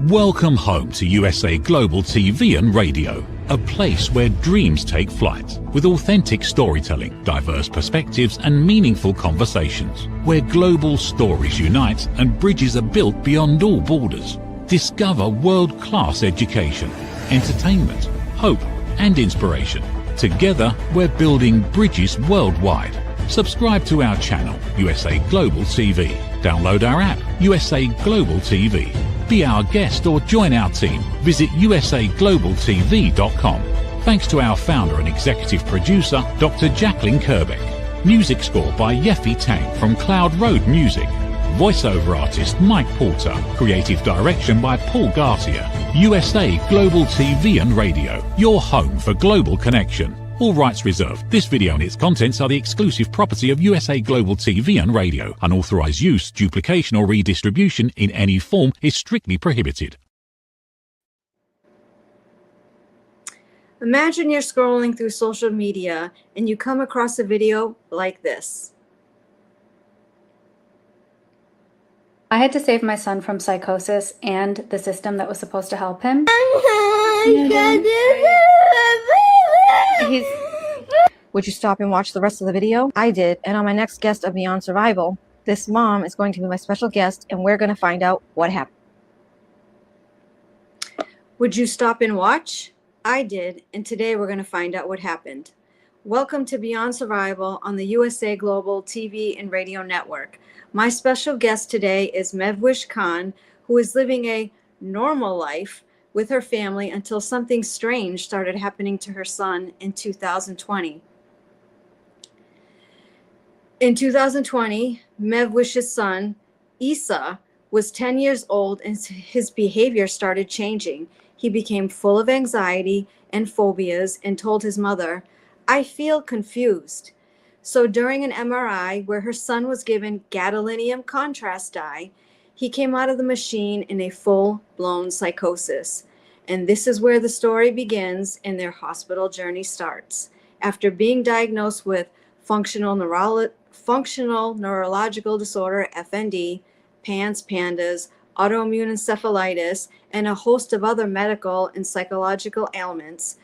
Welcome home to USA Global TV and Radio, a place where dreams take flight, with authentic storytelling, diverse perspectives and meaningful conversations, where global stories unite and bridges are built beyond all borders. Discover world-class education, entertainment, hope and inspiration. Together, we're building bridges worldwide. Subscribe to our channel, USA Global TV. Download our app, USA Global TV. Be our guest or join our team. Visit usaglobaltv.com. Thanks to our founder and executive producer, Dr. Jacqueline Kerbeck. Music score by Yeffy Tang from Cloud Road Music. Voiceover artist Mike Porter. Creative direction by Paul Garcia. USA Global TV and Radio, your home for global connection. All rights reserved. This video and its contents are the exclusive property of USA Global TV and Radio. Unauthorized use, duplication or redistribution in any form is strictly prohibited. Imagine you're scrolling through social media and you come across a video like this. I had to save my son from psychosis and the system that was supposed to help him. Would you stop and watch the rest of the video? I did, and on my next guest of Beyond Survival, this mom is going to be my special guest, and we're going to find out what happened. Would you stop and watch? I did, and today we're going to find out what happened. Welcome to Beyond Survival on the USA Global TV and Radio Network. My special guest today is MEHWISH Khan, who is living a normal life with her family until something strange started happening to her son in 2020. In 2020, MEHWISH's son, Issa, was 10 years old and his behavior started changing. He became full of anxiety and phobias and told his mother, "I feel confused." So during an MRI where her son was given gadolinium contrast dye, he came out of the machine in a full-blown psychosis. And this is where the story begins and their hospital journey starts. After being diagnosed with functional neurological disorder, FND, PANS, autoimmune encephalitis, and a host of other medical and psychological ailments,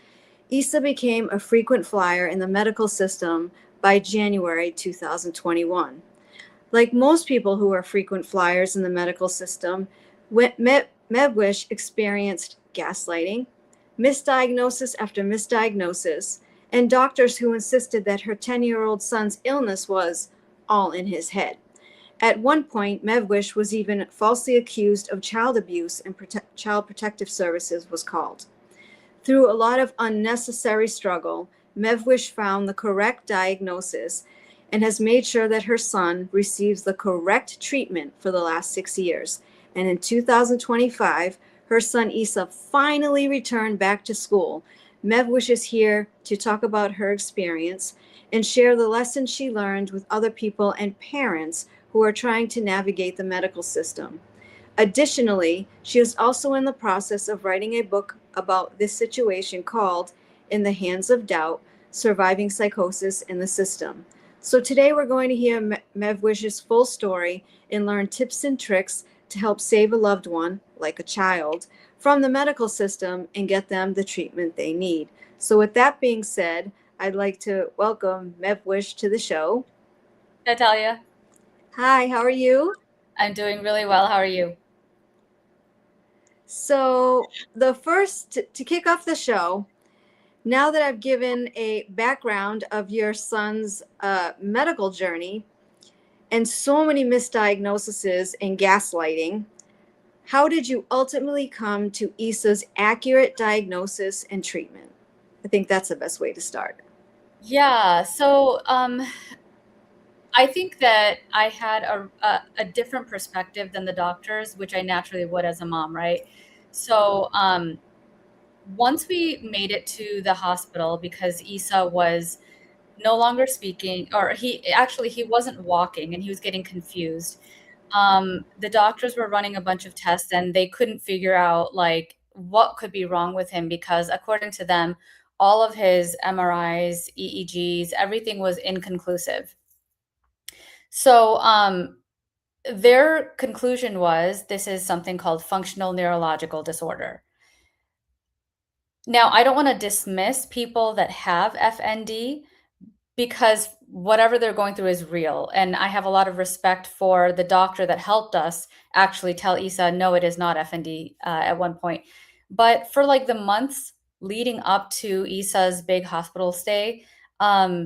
Issa became a frequent flyer in the medical system by January 2021. Like most people who are frequent flyers in the medical system, MEHWISH experienced gaslighting, misdiagnosis after misdiagnosis, and doctors who insisted that her 10-year-old son's illness was all in his head. At one point, MEHWISH was even falsely accused of child abuse, and Child Protective Services was called. Through a lot of unnecessary struggle, MEHWISH found the correct diagnosis and has made sure that her son receives the correct treatment for the last 6 years. And in 2025, her son Issa finally returned back to school. MEHWISH is here to talk about her experience and share the lessons she learned with other people and parents who are trying to navigate the medical system. Additionally, she is also in the process of writing a book about this situation called In the Hands of Doubt, Surviving Psychosis in the System. So today we're going to hear MEHWISH's full story and learn tips and tricks to help save a loved one, like a child, from the medical system and get them the treatment they need. So with that being said, I'd like to welcome MEHWISH to the show. Hi, TALIA. Hi, how are you? I'm doing really well. How are you? So to kick off the show, now that I've given a background of your son's medical journey and so many misdiagnoses and gaslighting, how did you ultimately come to Issa's accurate diagnosis and treatment? I think that's the best way to start. Yeah, so I think that I had a different perspective than the doctors, which I naturally would as a mom, right? So once we made it to the hospital, because Issa was no longer speaking, or he wasn't walking and he was getting confused. The doctors were running a bunch of tests and they couldn't figure out like what could be wrong with him, because according to them, all of his MRIs, EEGs, everything was inconclusive. So their conclusion was this is something called functional neurological disorder. Now, I don't want to dismiss people that have FND because whatever they're going through is real. And I have a lot of respect for the doctor that helped us actually tell Isa, no, it is not FND at one point. But for like the months leading up to Isa's big hospital stay, I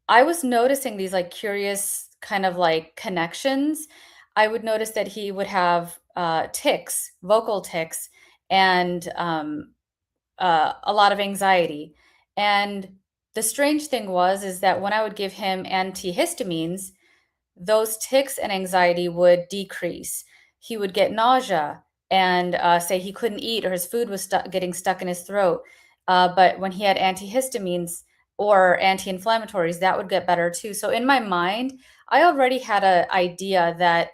was noticing these like curious kind of like connections. I would notice that he would have tics, vocal tics, and a lot of anxiety. And the strange thing is that when I would give him antihistamines, those tics and anxiety would decrease. He would get nausea and say he couldn't eat or his food was getting stuck in his throat. But when he had antihistamines or anti-inflammatories, that would get better too. So in my mind, I already had an idea that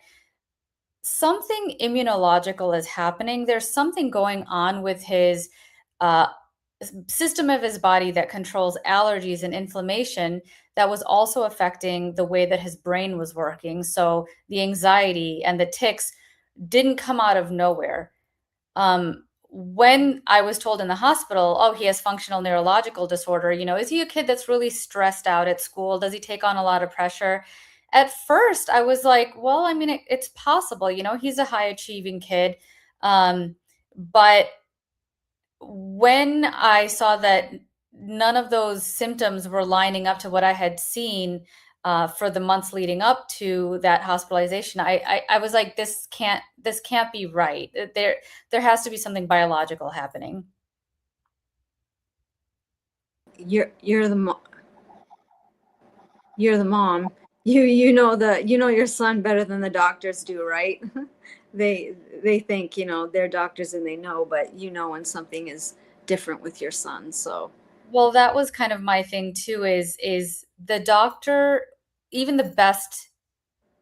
something immunological is happening. There's something going on with his uh, system of his body that controls allergies and inflammation that was also affecting the way that his brain was working. So the anxiety and the tics didn't come out of nowhere. When I was told in the hospital, oh, he has functional neurological disorder, is he a kid that's really stressed out at school? Does he take on a lot of pressure? At first, I was like, well, I mean, it's possible, he's a high achieving kid. But when I saw that none of those symptoms were lining up to what I had seen for the months leading up to that hospitalization, I was like, this can't be right. There has to be something biological happening. You're the mom. You know your son better than the doctors do, right? They think they're doctors and they know, but when something is different with your son. So well, that was kind of my thing too, is the doctor, even the best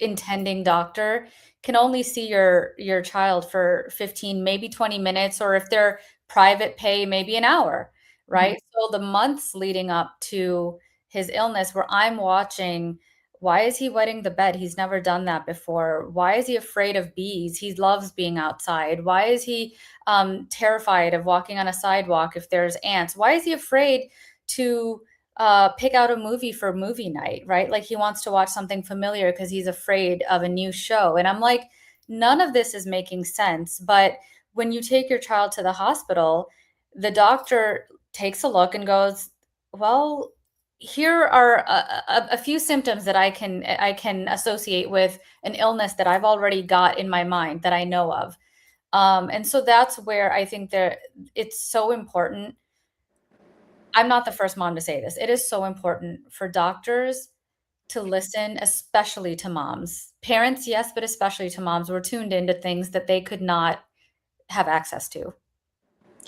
intending doctor, can only see your child for 15, maybe 20 minutes, or if they're private pay, maybe an hour, right? So the months leading up to his illness where I'm watching, why is he wetting the bed? He's never done that before. Why is he afraid of bees? He loves being outside. Why is he terrified of walking on a sidewalk if there's ants? Why is he afraid to pick out a movie for movie night, right? Like he wants to watch something familiar because he's afraid of a new show. And I'm like, none of this is making sense. But when you take your child to the hospital, the doctor takes a look and goes, well, here are a few symptoms that I can associate with an illness that I've already got in my mind that I know of. And so that's where I think it's so important. I'm not the first mom to say this. It is so important for doctors to listen, especially to moms. Parents, yes, but especially to moms. We're tuned into things that they could not have access to.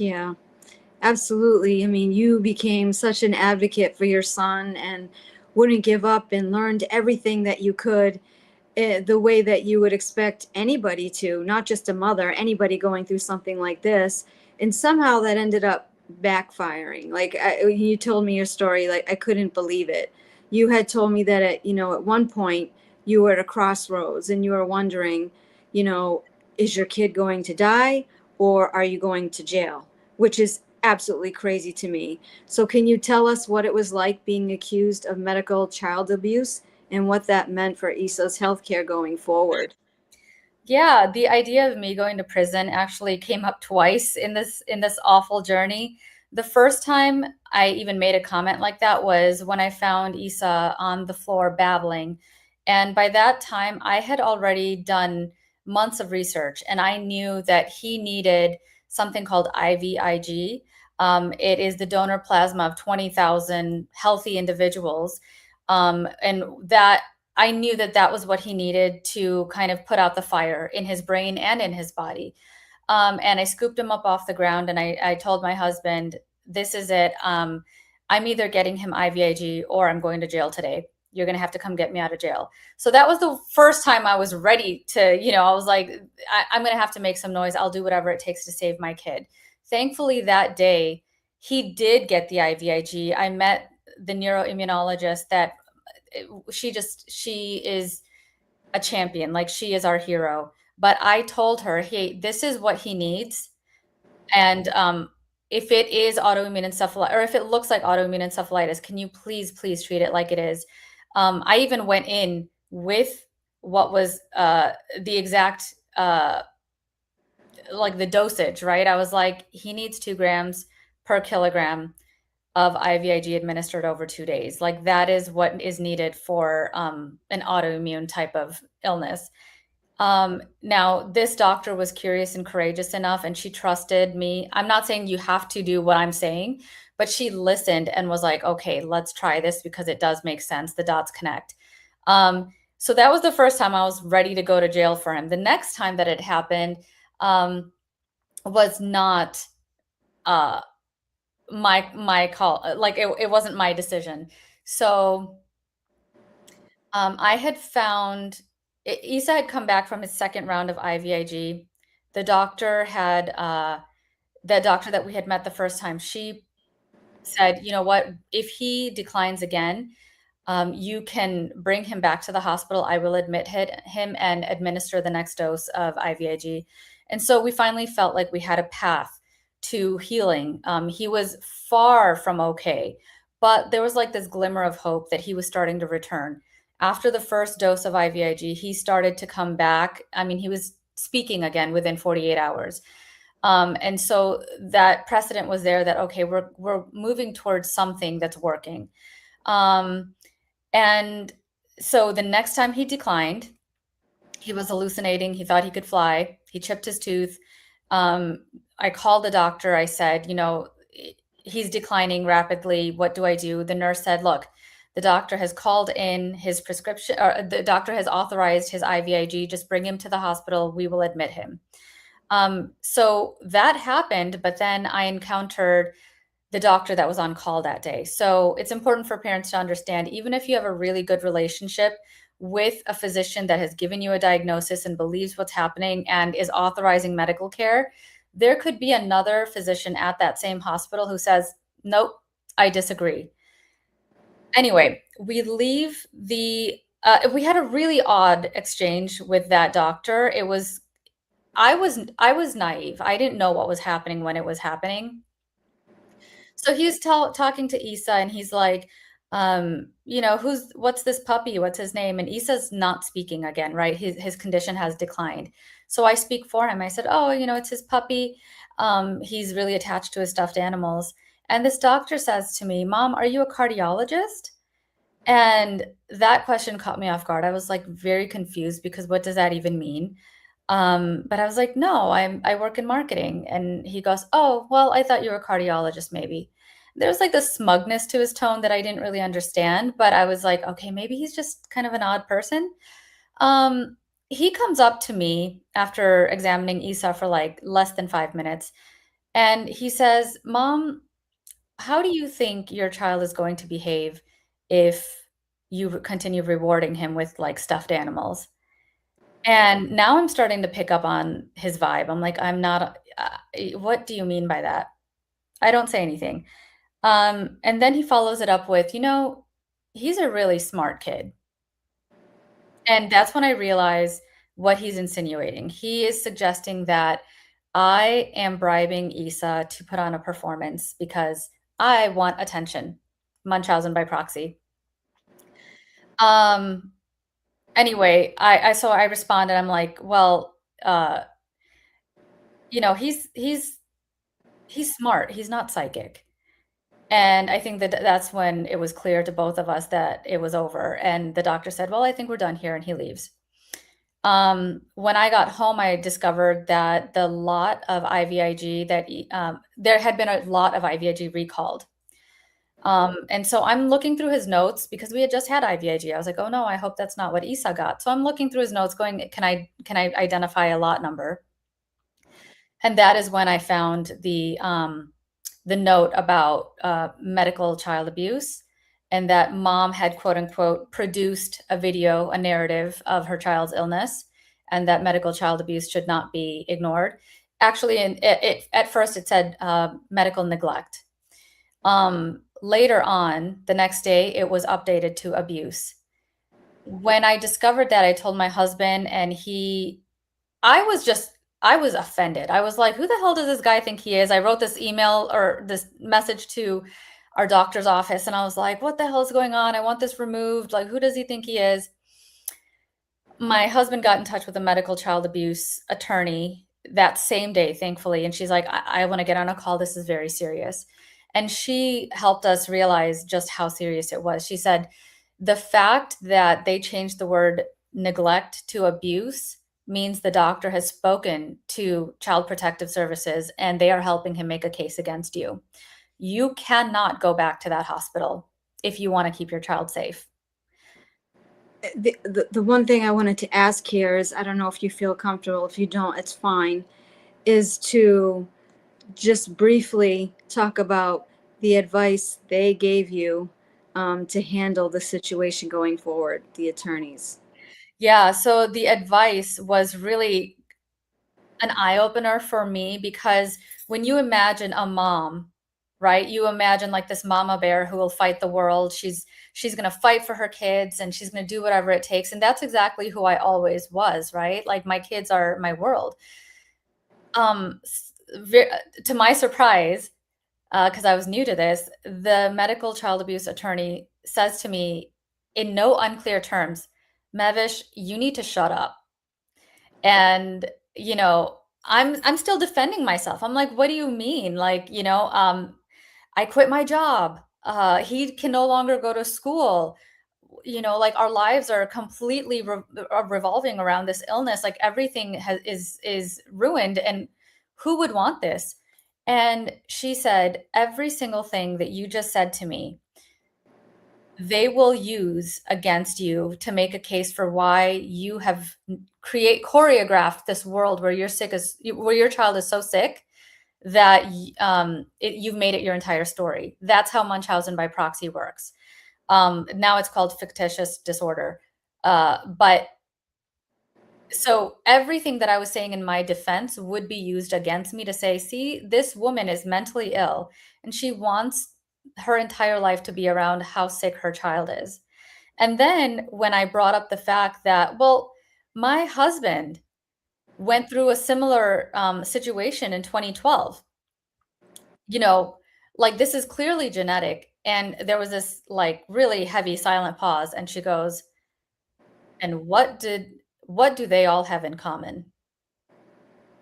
yeah, absolutely. I mean, you became such an advocate for your son and wouldn't give up and learned everything that you could, the way that you would expect anybody to, not just a mother, anybody going through something like this. And somehow that ended up backfiring. Like you told me your story, like I couldn't believe it. You had told me that at one point you were at a crossroads and you were wondering, is your kid going to die or are you going to jail? Which is absolutely crazy to me. So can you tell us what it was like being accused of medical child abuse and what that meant for Isa's healthcare going forward? Yeah, the idea of me going to prison actually came up twice in this awful journey. The first time I even made a comment like that was when I found Isa on the floor babbling. And by that time, I had already done months of research and I knew that he needed something called IVIG. It is the donor plasma of 20,000 healthy individuals. And that I knew that was what he needed to kind of put out the fire in his brain and in his body. And I scooped him up off the ground and I told my husband, this is it. I'm either getting him IVIG or I'm going to jail today. You're going to have to come get me out of jail. So that was the first time I was ready to, I was like, I'm going to have to make some noise. I'll do whatever it takes to save my kid. Thankfully, that day, he did get the IVIG. I met the neuroimmunologist that she is a champion, like she is our hero. But I told her, hey, this is what he needs. And if it is autoimmune encephalitis, or if it looks like autoimmune encephalitis, can you please treat it like it is? I even went in with what was the exact like the dosage, right? I was like, he needs 2 grams per kilogram of IVIG administered over 2 days. Like that is what is needed for an autoimmune type of illness. Now, this doctor was curious and courageous enough, and she trusted me. I'm not saying you have to do what I'm saying, but she listened and was like, okay, let's try this because it does make sense. The dots connect. So that was the first time I was ready to go to jail for him. The next time that it happened was not my call. Like it wasn't my decision. So I had found Isa had come back from his second round of IVIG. The doctor had the doctor that we had met the first time, she said, you know what, if he declines again, you can bring him back to the hospital. I will admit him and administer the next dose of IVIG. And so we finally felt like we had a path to healing. He was far from okay, but there was like this glimmer of hope that he was starting to return. After the first dose of IVIG, he started to come back. I mean, he was speaking again within 48 hours. And so that precedent was there that, okay, we're moving towards something that's working. And so the next time he declined, he was hallucinating. He thought he could fly. He chipped his tooth. I called the doctor. I said, you know, he's declining rapidly. What do I do? The nurse said, look, the doctor has called in his prescription, or the doctor has authorized his IVIG. Just bring him to the hospital. We will admit him. So that happened, but then I encountered the doctor that was on call that day. So it's important for parents to understand, even if you have a really good relationship with a physician that has given you a diagnosis and believes what's happening and is authorizing medical care, there could be another physician at that same hospital who says, nope, I disagree. Anyway, we leave we had a really odd exchange with that doctor. I was naive. I didn't know what was happening when it was happening. So he's talking to Isa, and he's like, you know, what's this puppy? What's his name? And Isa's not speaking again, right? His condition has declined. So I speak for him. I said, oh, you know, it's his puppy. He's really attached to his stuffed animals. And this doctor says to me, Mom, are you a cardiologist? And that question caught me off guard. I was like very confused because what does that even mean? But I was like, no, I work in marketing. And he goes, oh, well, I thought you were a cardiologist, maybe. There was like this smugness to his tone that I didn't really understand, but I was like, okay, maybe he's just kind of an odd person. He comes up to me after examining Isa for like less than 5 minutes, and he says, Mom, how do you think your child is going to behave if you continue rewarding him with like stuffed animals? And now I'm starting to pick up on his vibe. I'm like, I'm not, what do you mean by that? I don't say anything. And then he follows it up with, you know, he's a really smart kid. And that's when I realize what he's insinuating. He is suggesting that I am bribing Isa to put on a performance because I want attention. Munchausen by proxy. Anyway, so I responded. I'm like, well, you know, he's smart. He's not psychic. And I think that that's when it was clear to both of us that it was over. And the doctor said, well, I think we're done here. And he leaves. When I got home, I discovered that the lot of IVIG that there had been a lot of IVIG recalled. And so I'm looking through his notes because we had just had IVIG. I was like, oh no, I hope that's not what Isa got. So I'm looking through his notes going, can I identify a lot number? And that is when I found the note about medical child abuse, and that mom had, quote unquote, produced a video, a narrative of her child's illness, and that medical child abuse should not be ignored. Actually, at first it said medical neglect. Later on, the next day, it was updated to abuse. when I discovered that, I told my husband, and I was offended. I was like, who the hell does this guy think he is? I wrote this email or this message to our doctor's office, and I was like, what the hell is going on? I want this removed. Like, who does he think he is? My husband got in touch with a medical child abuse attorney that same day, thankfully. And she's like, I want to get on a call. This is very serious. And she helped us realize just how serious it was. She said, the fact that they changed the word neglect to abuse means the doctor has spoken to Child Protective Services and they are helping him make a case against you. You cannot go back to that hospital if you want to keep your child safe. The one thing I wanted to ask here is, I don't know if you feel comfortable. If you don't, it's fine, is to just briefly talk about the advice they gave you to handle the situation going forward, the attorneys. Yeah, so the advice was really an eye-opener for me, because when you imagine a mom, right? You imagine like this mama bear who will fight the world. She's going to fight for her kids and she's going to do whatever it takes. And that's exactly who I always was, right? Like, my kids are my world. To my surprise, because I was new to this, the medical child abuse attorney says to me in no unclear terms, MEHWISH, you need to shut up. And, I'm still defending myself. I'm like, what do you mean? Like, I quit my job. He can no longer go to school. Like, our lives are completely revolving around this illness. Like, everything is ruined. And who would want this? And she said, every single thing that you just said to me, they will use against you to make a case for why you have choreographed this world where where your child is so sick that you've made it your entire story. That's how Munchausen by proxy works. Now it's called fictitious disorder. But so everything that I was saying in my defense would be used against me to say, see, this woman is mentally ill and she wants her entire life to be around how sick her child is. And then when I brought up the fact that, well, my husband went through a similar situation in 2012, like, this is clearly genetic. And there was this like really heavy silent pause. And she goes, and what do they all have in common?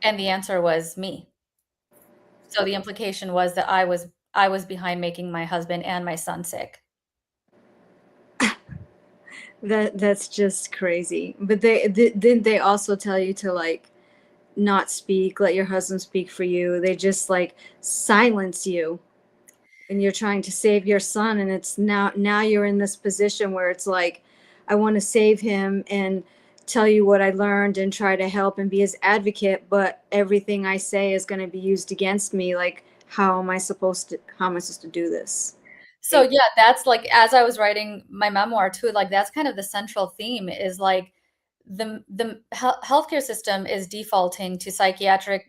And the answer was me. So the implication was that I was behind making my husband and my son sick. That's just crazy. But didn't they also tell you to like not speak, let your husband speak for you? They just like silence you and you're trying to save your son, and it's now you're in this position where it's like, I want to save him and tell you what I learned and try to help and be his advocate, but everything I say is going to be used against me. Like, how am I supposed to do this? So yeah, that's like, as I was writing my memoir too, like, that's kind of the central theme, is like the healthcare system is defaulting to psychiatric,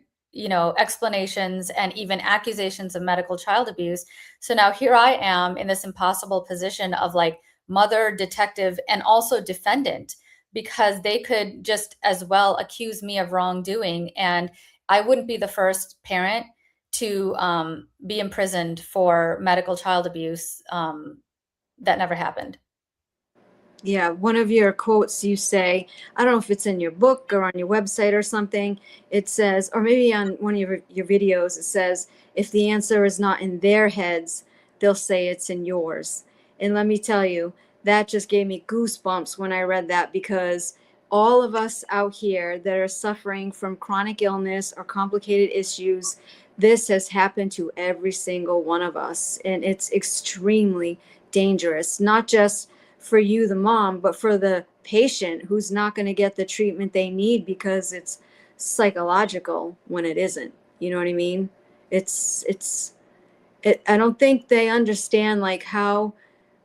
explanations and even accusations of medical child abuse. So now here I am in this impossible position of like mother, detective, and also defendant, because they could just as well accuse me of wrongdoing, and I wouldn't be the first parent to be imprisoned for medical child abuse. That never happened. Yeah, one of your quotes, you say, I don't know if it's in your book or on your website or something, it says, or maybe on one of your videos, it says, if the answer is not in their heads, they'll say it's in yours. And let me tell you, that just gave me goosebumps when I read that, because all of us out here that are suffering from chronic illness or complicated issues, this has happened to every single one of us. And it's extremely dangerous, not just for you, the mom, but for the patient who's not going to get the treatment they need because it's psychological when it isn't. You know what I mean? I don't think they understand like how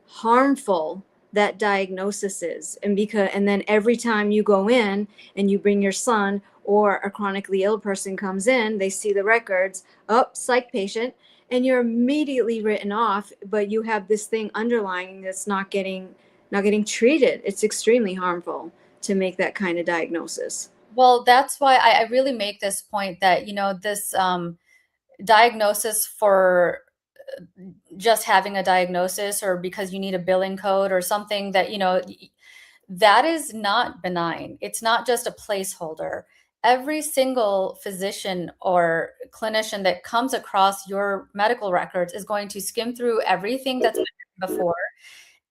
harmful that diagnosis is. And then every time you go in and you bring your son, or a chronically ill person comes in, they see the records, psych patient, and you're immediately written off, but you have this thing underlying that's not getting not getting treated. It's extremely harmful to make that kind of diagnosis. Well, that's why I really make this point that, this diagnosis for just having a diagnosis or because you need a billing code or something that, that is not benign. It's not just a placeholder. Every single physician or clinician that comes across your medical records is going to skim through everything that's been written before,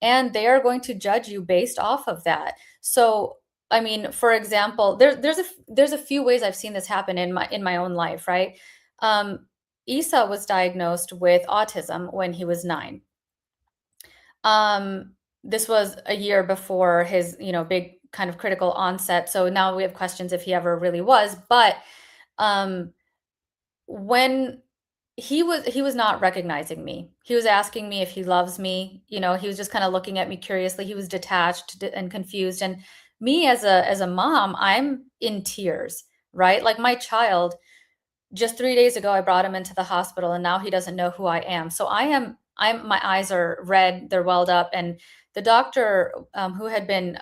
and they are going to judge you based off of that. So, I mean, for example, there's a few ways I've seen this happen in my own life, right? Isa was diagnosed with autism when he was 9. This was a year before his, big kind of critical onset. So now we have questions if he ever really was. But when he was not recognizing me. He was asking me if he loves me. He was just kind of looking at me curiously. He was detached and confused. And me as a mom, I'm in tears, right? Like my child, just 3 days ago, I brought him into the hospital and now he doesn't know who I am. So my eyes are red, they're welled up. And the doctor who had been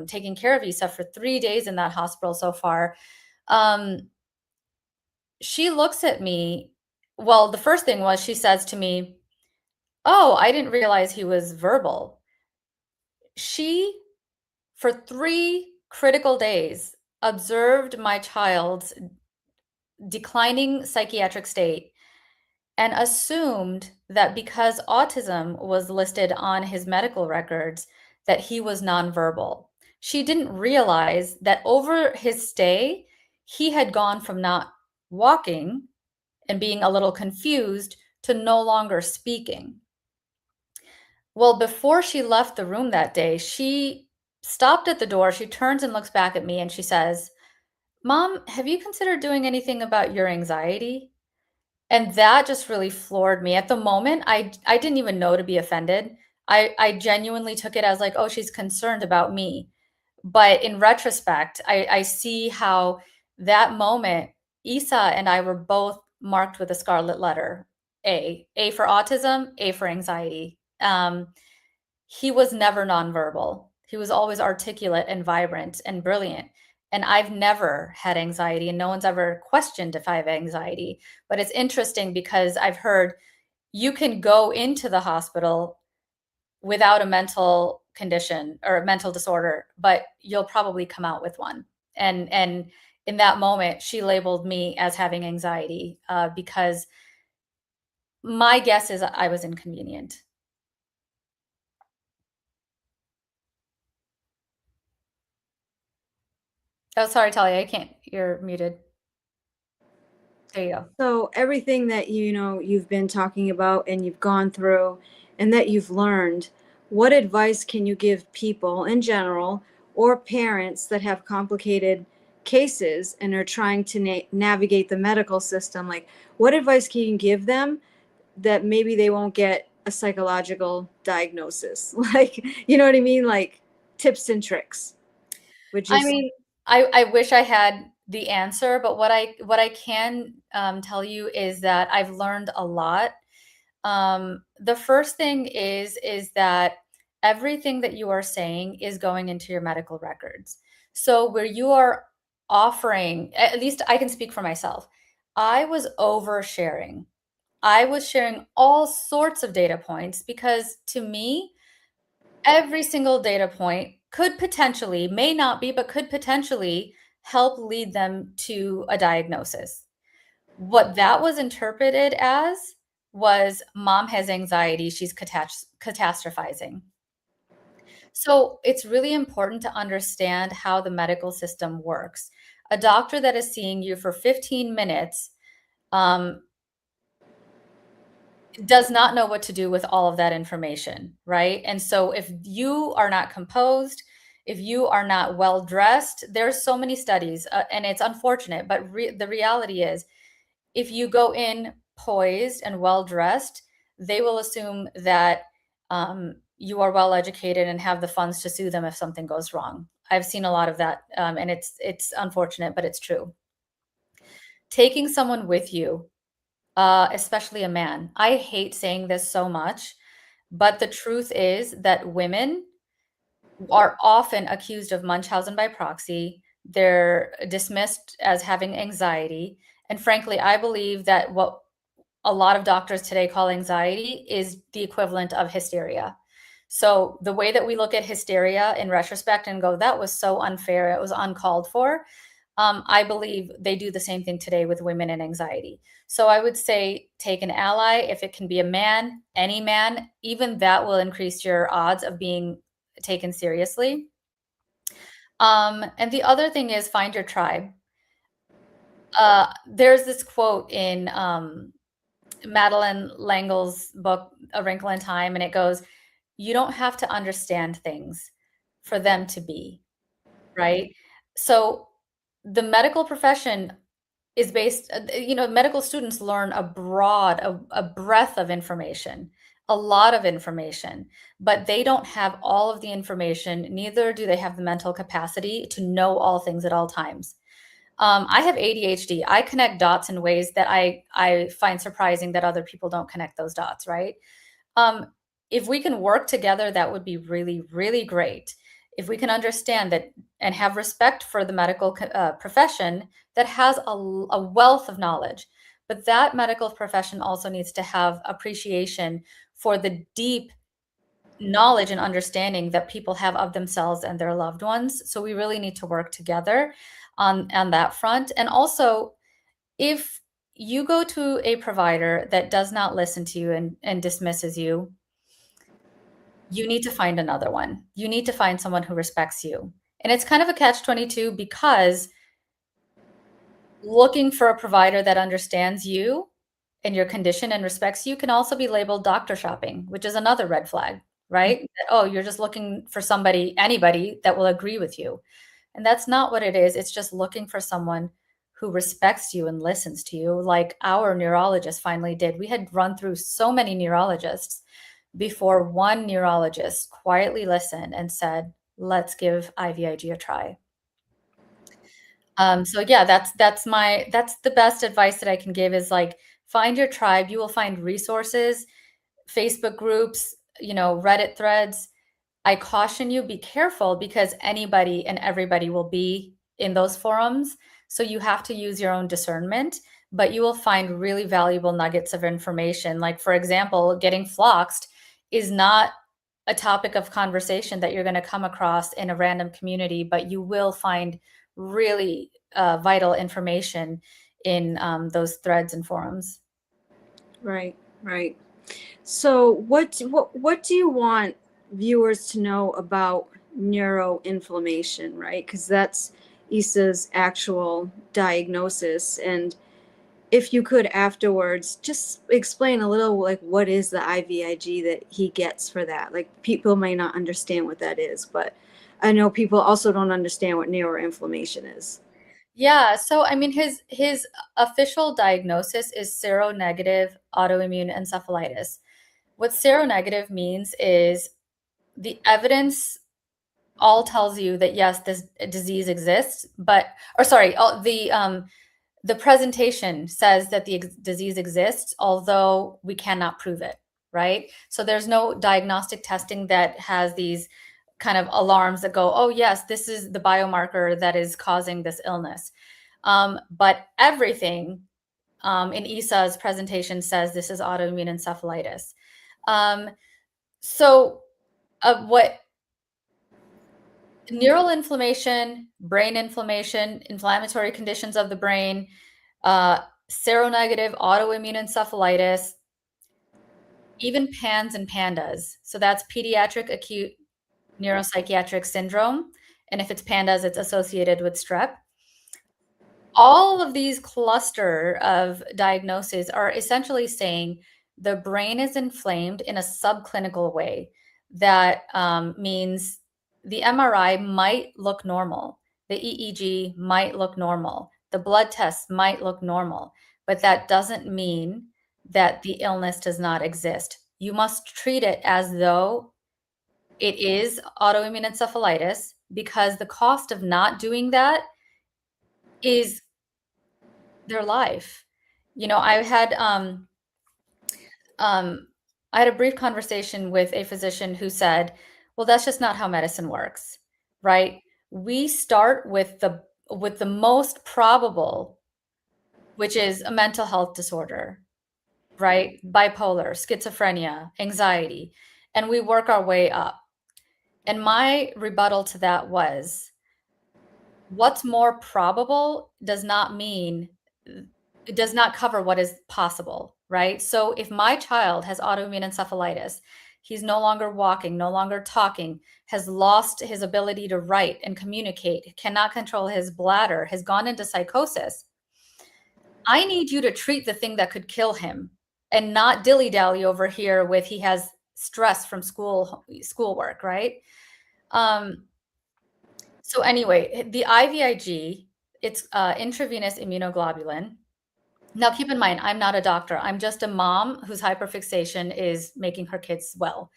taking care of Isa for 3 days in that hospital so far, she looks at me. Well, the first thing was she says to me, "Oh, I didn't realize he was verbal." She, for 3 critical days, observed my child's declining psychiatric state and assumed that because autism was listed on his medical records, that he was nonverbal. She didn't realize that over his stay, he had gone from not walking and being a little confused to no longer speaking. Well, before she left the room that day, she stopped at the door. She turns and looks back at me and she says, "Mom, have you considered doing anything about your anxiety?" And that just really floored me. At the moment, I didn't even know to be offended. I genuinely took it as like, oh, she's concerned about me. But in retrospect, I see how that moment, Isa and I were both marked with a scarlet letter, A for autism, A for anxiety. He was never nonverbal. He was always articulate and vibrant and brilliant. And I've never had anxiety, and no one's ever questioned if I have anxiety. But it's interesting because I've heard you can go into the hospital without a mental condition or a mental disorder, but you'll probably come out with one. And in that moment, she labeled me as having anxiety because my guess is I was inconvenient. Oh, sorry, Talia, I can't. You're muted. There you go. So everything that you've been talking about and you've gone through and that you've learned, what advice can you give people in general or parents that have complicated cases and are trying to navigate the medical system? Like, what advice can you give them that maybe they won't get a psychological diagnosis? Like, you know what I mean? Like tips and tricks. I mean, I wish I had the answer, but what I can tell you is that I've learned a lot. The first thing is that everything that you are saying is going into your medical records. So where you are offering, at least I can speak for myself, I was oversharing. I was sharing all sorts of data points because to me, every single data point could potentially, may not be, but could potentially help lead them to a diagnosis. What that was interpreted as was mom has anxiety, she's catastrophizing. So it's really important to understand how the medical system works. A doctor that is seeing you for 15 minutes does not know what to do with all of that information, right? And so if you are not composed, if you are not well dressed, there's so many studies, and it's unfortunate, but the reality is, if you go in poised and well dressed, they will assume that you are well educated and have the funds to sue them if something goes wrong. I've seen a lot of that, and it's unfortunate, but it's true. Taking someone with you, especially a man. I hate saying this so much, but the truth is that women are often accused of Munchausen by proxy. They're dismissed as having anxiety. And frankly, I believe that what a lot of doctors today call anxiety is the equivalent of hysteria. So the way that we look at hysteria in retrospect and go, that was so unfair, it was uncalled for. I believe they do the same thing today with women and anxiety. So I would say take an ally. If it can be a man, any man, even that will increase your odds of being taken seriously. And the other thing is find your tribe. There's this quote in Madeleine L'Engle's book, A Wrinkle in Time, and it goes, you don't have to understand things for them to be, right? So the medical profession is based, medical students learn a breadth of information, a lot of information, but they don't have all of the information. Neither do they have the mental capacity to know all things at all times. I have ADHD. I connect dots in ways that I find surprising that other people don't connect those dots, right? If we can work together, that would be really, really great. If we can understand that and have respect for the medical profession that has a wealth of knowledge, but that medical profession also needs to have appreciation for the deep knowledge and understanding that people have of themselves and their loved ones. So we really need to work together on that front. And also, if you go to a provider that does not listen to you and dismisses you, you need to find another one. You need to find someone who respects you. And it's kind of a catch-22 because looking for a provider that understands you and your condition and respects you can also be labeled doctor shopping, which is another red flag, right? That, oh, you're just looking for anybody that will agree with you. And that's not what it is. It's just looking for someone who respects you and listens to you, like our neurologist finally did. We had run through so many neurologists before one neurologist quietly listened and said, let's give IVIG a try. So yeah, that's the best advice that I can give is like, find your tribe. You will find resources, Facebook groups, Reddit threads. I caution you, be careful because anybody and everybody will be in those forums. So you have to use your own discernment, but you will find really valuable nuggets of information. Like, for example, getting floxed is not a topic of conversation that you're going to come across in a random community, but you will find really vital information in those threads and forums. Right, right. So what do you want viewers to know about neuroinflammation, right? Because that's Issa's actual diagnosis. And if you could afterwards just explain a little, like, what is the IVIG that he gets for that? Like, people may not understand what that is, but I know people also don't understand what neuroinflammation is. Yeah, so I mean, his official diagnosis is seronegative autoimmune encephalitis. What seronegative means is the evidence all tells you that yes, this disease exists, the presentation says that the disease exists, although we cannot prove it, right? So there's no diagnostic testing that has these kind of alarms that go, oh yes, this is the biomarker that is causing this illness. But everything in Issa's presentation says this is autoimmune encephalitis. What neural inflammation, brain inflammation, inflammatory conditions of the brain, seronegative autoimmune encephalitis, even PANS and PANDAS. So that's pediatric acute neuropsychiatric syndrome. And if it's PANDAS, it's associated with strep. All of these cluster of diagnoses are essentially saying the brain is inflamed in a subclinical way. That means the MRI might look normal. The EEG might look normal. The blood tests might look normal, but that doesn't mean that the illness does not exist. You must treat it as though it is autoimmune encephalitis, because the cost of not doing that is their life. I had a brief conversation with a physician who said, Well, that's just not how medicine works, right? We start with the most probable, which is a mental health disorder, right? Bipolar, schizophrenia, anxiety, and we work our way up. And my rebuttal to that was, what's more probable does not mean, it does not cover what is possible, right? So if my child has autoimmune encephalitis, he's no longer walking, no longer talking, has lost his ability to write and communicate, cannot control his bladder, has gone into psychosis, I need you to treat the thing that could kill him and not dilly-dally over here with he has stress from schoolwork, right? So anyway, the IVIG, it's intravenous immunoglobulin. Now, keep in mind, I'm not a doctor. I'm just a mom whose hyperfixation is making her kids well.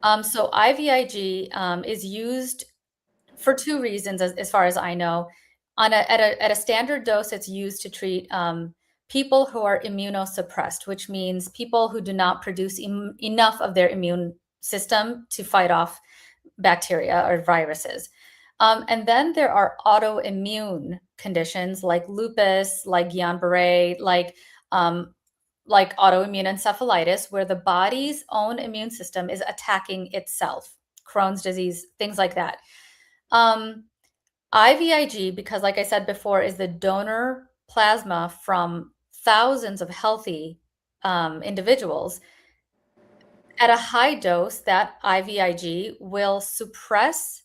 So IVIG is used for two reasons, as far as I know. At a standard dose, it's used to treat people who are immunosuppressed, which means people who do not produce enough of their immune system to fight off bacteria or viruses. And then there are autoimmune conditions like lupus, like Guillain-Barré, like autoimmune encephalitis, where the body's own immune system is attacking itself, Crohn's disease, things like that. IVIG, because like I said before, is the donor plasma from thousands of healthy individuals. At a high dose, that IVIG will suppress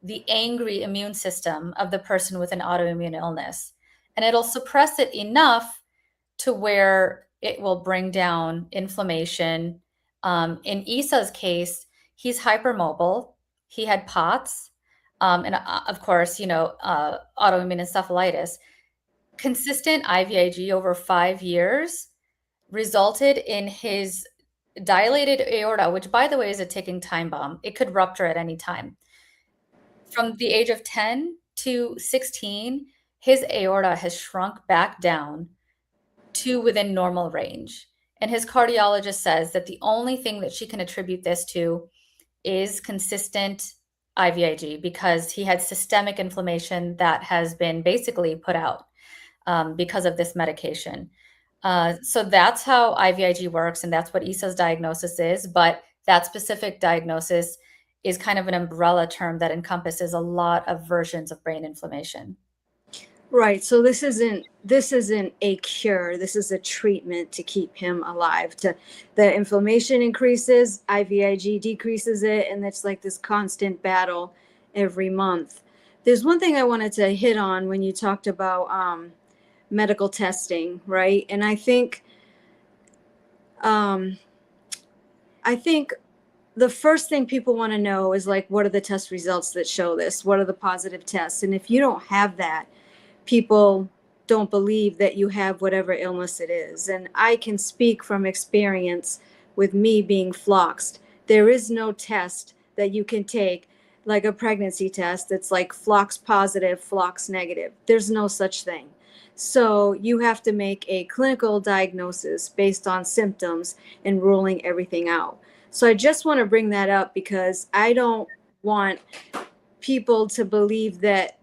the angry immune system of the person with an autoimmune illness. And it'll suppress it enough to where it will bring down inflammation. In Issa's case, he's hypermobile. He had POTS. And of course, autoimmune encephalitis. Consistent IVIG over 5 years resulted in his dilated aorta, which, by the way, is a ticking time bomb. It could rupture at any time. From the age of 10 to 16, his aorta has shrunk back down to within normal range. And his cardiologist says that the only thing that she can attribute this to is consistent IVIG, because he had systemic inflammation that has been basically put out because of this medication. So that's how IVIG works, and that's what Issa's diagnosis is. But that specific diagnosis is kind of an umbrella term that encompasses a lot of versions of brain inflammation. Right. So this isn't a cure. This is a treatment to keep him alive. The inflammation increases, IVIG decreases it, and it's like this constant battle every month. There's one thing I wanted to hit on when you talked about medical testing, right? And I think the first thing people want to know is, like, what are the test results that show this? What are the positive tests? And if you don't have that, people don't believe that you have whatever illness it is. And I can speak from experience with me being floxed. There is no test that you can take, like a pregnancy test, that's like flox positive, flox negative. There's no such thing. So you have to make a clinical diagnosis based on symptoms and ruling everything out. So I just want to bring that up because I don't want people to believe that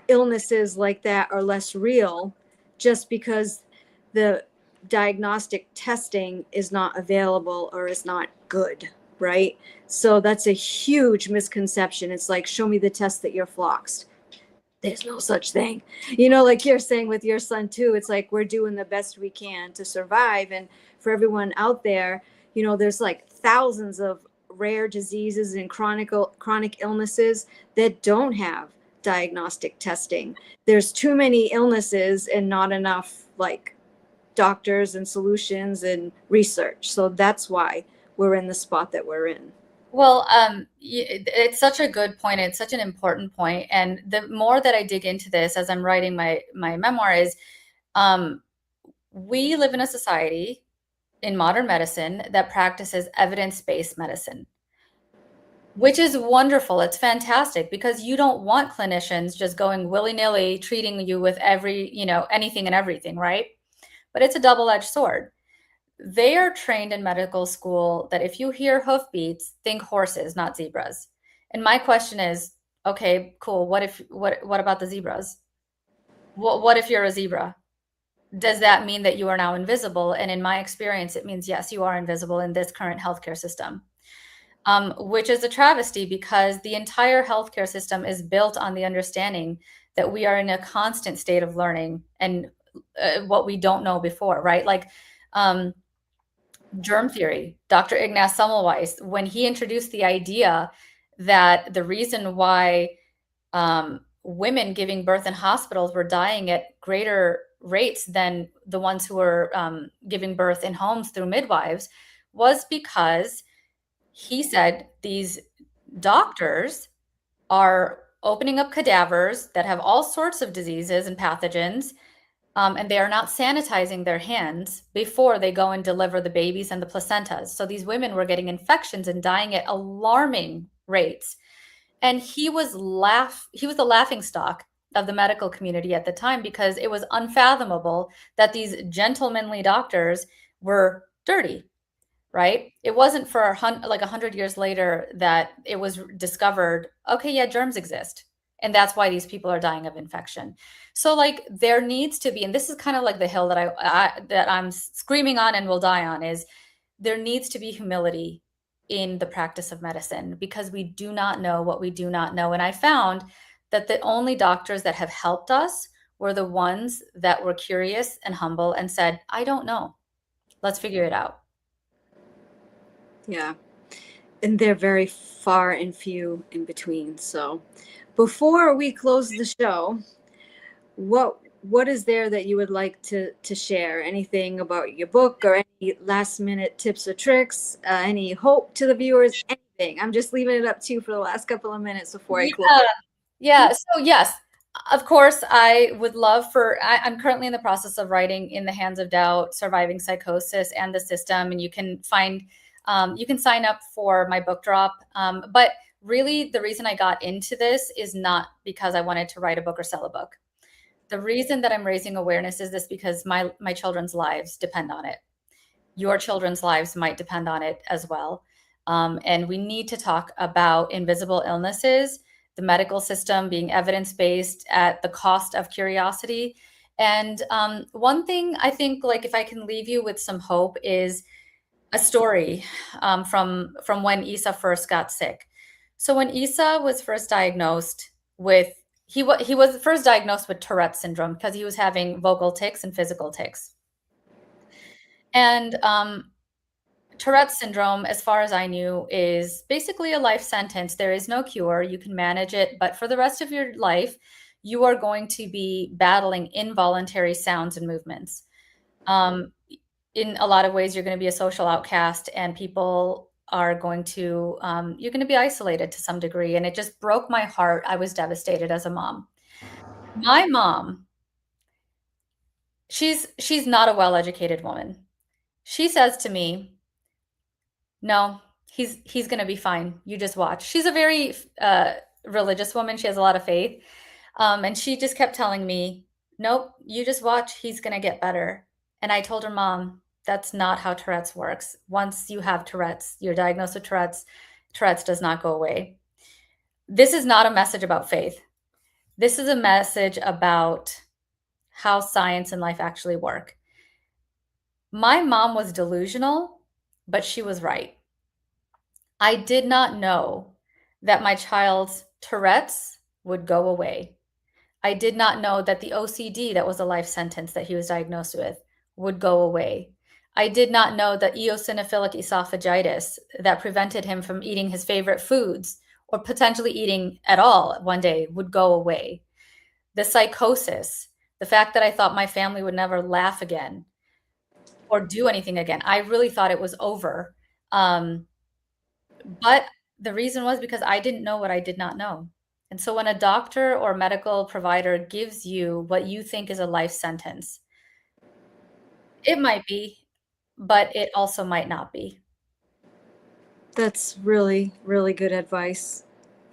illnesses like that are less real just because the diagnostic testing is not available or is not good, right? So that's a huge misconception. It's like, show me the test that you're floxed. There's no such thing. Like you're saying with your son too, it's like we're doing the best we can to survive. And for everyone out there, there's like thousands of rare diseases and chronic illnesses that don't have diagnostic testing. There's too many illnesses and not enough like doctors and solutions and research. So that's why we're in the spot that we're in. Well, it's such a good point. It's such an important point. And the more that I dig into this as I'm writing my memoir is, we live in a society in modern medicine that practices evidence-based medicine, which is wonderful. It's fantastic because you don't want clinicians just going willy-nilly treating you with anything and everything, right? But it's a double-edged sword. they are trained in medical school that if you hear hoofbeats, think horses, not zebras. And my question is, okay, cool. What about the zebras? What if you're a zebra? Does that mean that you are now invisible? And in my experience, it means yes, you are invisible in this current healthcare system, which is a travesty because the entire healthcare system is built on the understanding that we are in a constant state of learning and what we don't know before, right? Like germ theory, Dr. Ignaz Semmelweis, when he introduced the idea that the reason why women giving birth in hospitals were dying at greater rates than the ones who were giving birth in homes through midwives was because he said these doctors are opening up cadavers that have all sorts of diseases and pathogens, and they are not sanitizing their hands before they go and deliver the babies and the placentas. So these women were getting infections and dying at alarming rates. And he was the laughing stock of the medical community at the time because it was unfathomable that these gentlemanly doctors were dirty, right? It wasn't for like 100 years later that it was discovered, okay, yeah, germs exist. And that's why these people are dying of infection. So like there needs to be, and this is kind of like the hill that I'm screaming on and will die on, is there needs to be humility in the practice of medicine because we do not know what we do not know. And I found that the only doctors that have helped us were the ones that were curious and humble and said, I don't know. Let's figure it out. Yeah. And they're very far and few in between. So before we close the show, what is there that you would like to share? Anything about your book or any last minute tips or tricks? Any hope to the viewers? Anything? I'm just leaving it up to you for the last couple of minutes before I close. Yeah. So yes, of course, I would love I'm currently in the process of writing In the Hands of Doubt, Surviving Psychosis and the System. And you can sign up for my book drop. But really the reason I got into this is not because I wanted to write a book or sell a book. The reason that I'm raising awareness is this because my children's lives depend on it. Your children's lives might depend on it as well. And we need to talk about invisible illnesses, the medical system being evidence-based at the cost of curiosity. And one thing I think, like, if I can leave you with some hope, is a story from when Isa first got sick. So when Isa was first diagnosed with, he was first diagnosed with Tourette's syndrome because he was having vocal tics and physical tics. And Tourette's syndrome, as far as I knew, is basically a life sentence. There is no cure. You can manage it, but for the rest of your life, you are going to be battling involuntary sounds and movements. In a lot of ways, you're going to be a social outcast, and people are going to, you're going to be isolated to some degree. And it just broke my heart. I was devastated as a mom. My mom, she's not a well-educated woman. She says to me, no, he's going to be fine. You just watch. She's a very religious woman. She has a lot of faith. And she just kept telling me, nope, you just watch. He's going to get better. And I told her, Mom, that's not how Tourette's works. Once you have Tourette's, you're diagnosed with Tourette's, Tourette's does not go away. This is not a message about faith. This is a message about how science and life actually work. My mom was delusional, but she was right. I did not know that my child's Tourette's would go away. I did not know that the OCD that was a life sentence that he was diagnosed with would go away. I did not know that eosinophilic esophagitis that prevented him from eating his favorite foods or potentially eating at all one day would go away. The psychosis, the fact that I thought my family would never laugh again or do anything again. I really thought it was over. But the reason was because I didn't know what I did not know. And so when a doctor or medical provider gives you what you think is a life sentence, it might be, but it also might not be. That's really, really good advice.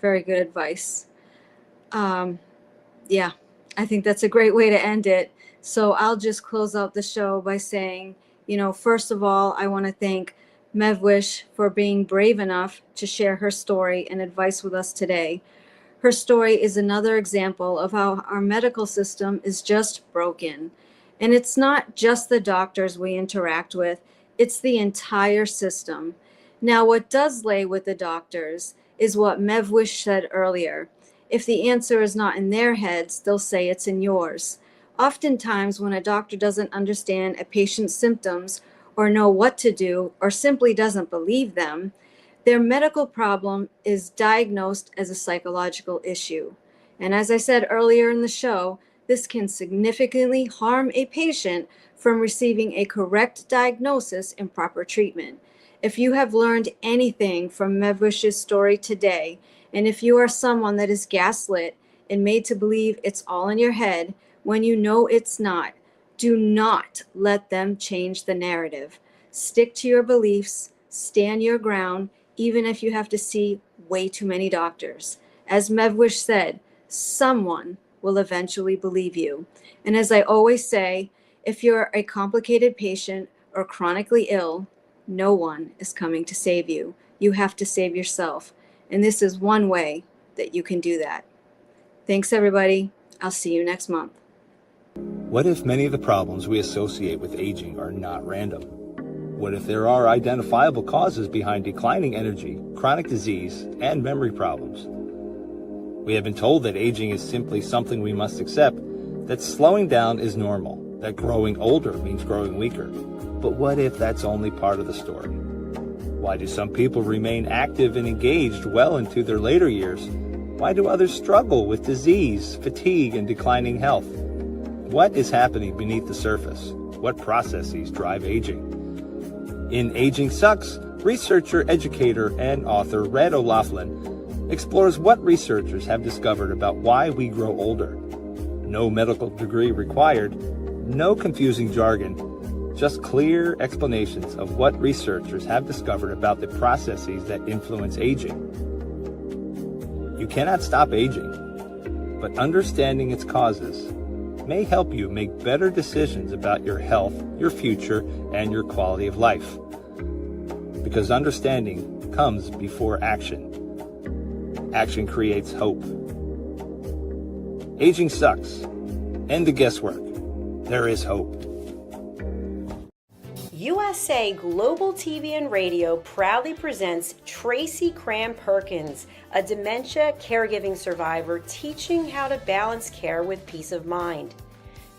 Very good advice. Yeah, I think that's a great way to end it. So I'll just close out the show by saying, First of all, I want to thank MEHWISH for being brave enough to share her story and advice with us today. Her story is another example of how our medical system is just broken. And it's not just the doctors we interact with, it's the entire system. Now, what does lay with the doctors is what MEHWISH said earlier. If the answer is not in their heads, they'll say it's in yours. Oftentimes, when a doctor doesn't understand a patient's symptoms or know what to do or simply doesn't believe them, their medical problem is diagnosed as a psychological issue. And as I said earlier in the show, this can significantly harm a patient from receiving a correct diagnosis and proper treatment. If you have learned anything from MEHWISH's story today, and if you are someone that is gaslit and made to believe it's all in your head when you know it's not, do not let them change the narrative. Stick to your beliefs, stand your ground, even if you have to see way too many doctors. As MEHWISH said, someone will eventually believe you. And as I always say, if you're a complicated patient or chronically ill, no one is coming to save you. You have to save yourself. And this is one way that you can do that. Thanks, everybody. I'll see you next month. What if many of the problems we associate with aging are not random? What if there are identifiable causes behind declining energy, chronic disease, and memory problems? We have been told that aging is simply something we must accept, that slowing down is normal, that growing older means growing weaker. But what if that's only part of the story? Why do some people remain active and engaged well into their later years? Why do others struggle with disease, fatigue, and declining health? What is happening beneath the surface? What processes drive aging? In Aging Sucks, researcher, educator, and author Red O'Loughlin explores what researchers have discovered about why we grow older. No medical degree required, no confusing jargon, just clear explanations of what researchers have discovered about the processes that influence aging. You cannot stop aging, but understanding its causes may help you make better decisions about your health, your future, and your quality of life. Because understanding comes before action. Action creates hope. Aging sucks. End the guesswork. There is hope. USA Global TV and Radio proudly presents Tracy Cram-Perkins, a dementia caregiving survivor teaching how to balance care with peace of mind.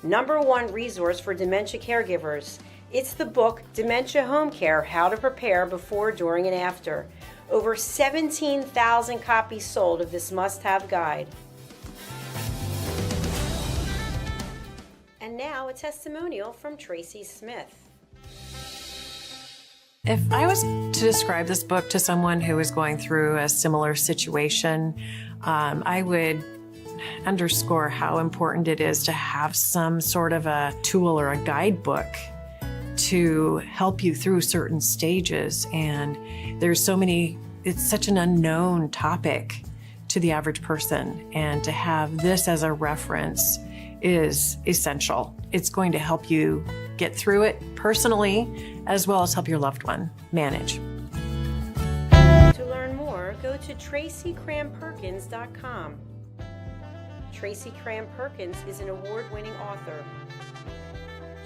#1 resource for dementia caregivers. It's the book Dementia Home Care: How to Prepare Before, During, and After. Over 17,000 copies sold of this must-have guide. And now a testimonial from Tracy Smith. If I was to describe this book to someone who is going through a similar situation, I would underscore how important it is to have some sort of a tool or a guidebook to help you through certain stages. And there's so many, it's such an unknown topic to the average person. And to have this as a reference is essential. It's going to help you get through it personally, as well as help your loved one manage. To learn more, go to TracyCramPerkins.com. Tracy Cram-Perkins is an award-winning author.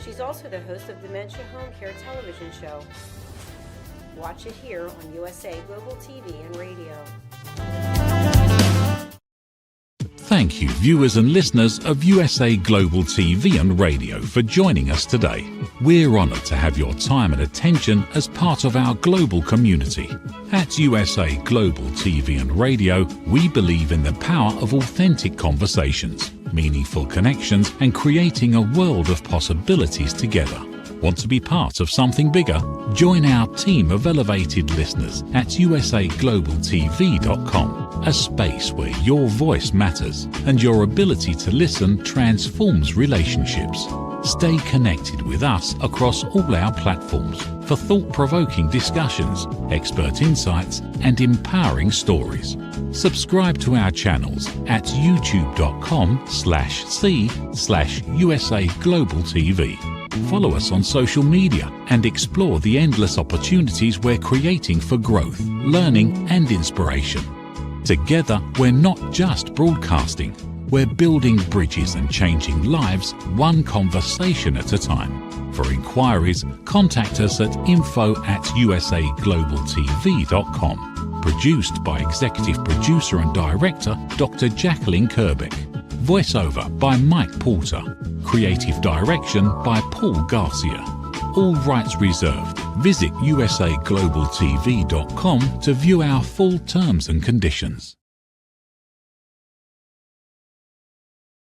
She's also the host of Dementia Home Care television show. Watch it here on USA Global TV and Radio. Thank you, viewers and listeners of USA Global TV and Radio, for joining us today. We're honoured to have your time and attention as part of our global community. At USA Global TV and Radio, we believe in the power of authentic conversations, meaningful connections, and creating a world of possibilities together. Want to be part of something bigger? Join our team of elevated listeners at usaglobaltv.com, a space where your voice matters and your ability to listen transforms relationships. Stay connected with us across all our platforms for thought-provoking discussions, expert insights, and empowering stories. Subscribe to our channels at youtube.com/c/USA Global TV. Follow us on social media and explore the endless opportunities we're creating for growth, learning and inspiration. Together, we're not just broadcasting, we're building bridges and changing lives one conversation at a time. For inquiries, contact us at info@usaglobaltv.com. Produced by Executive Producer and Director Dr. Jacqueline Kerbeck. Voiceover by Mike Porter. Creative Direction by Paul Garcia. All rights reserved. Visit usaglobaltv.com to view our full terms and conditions.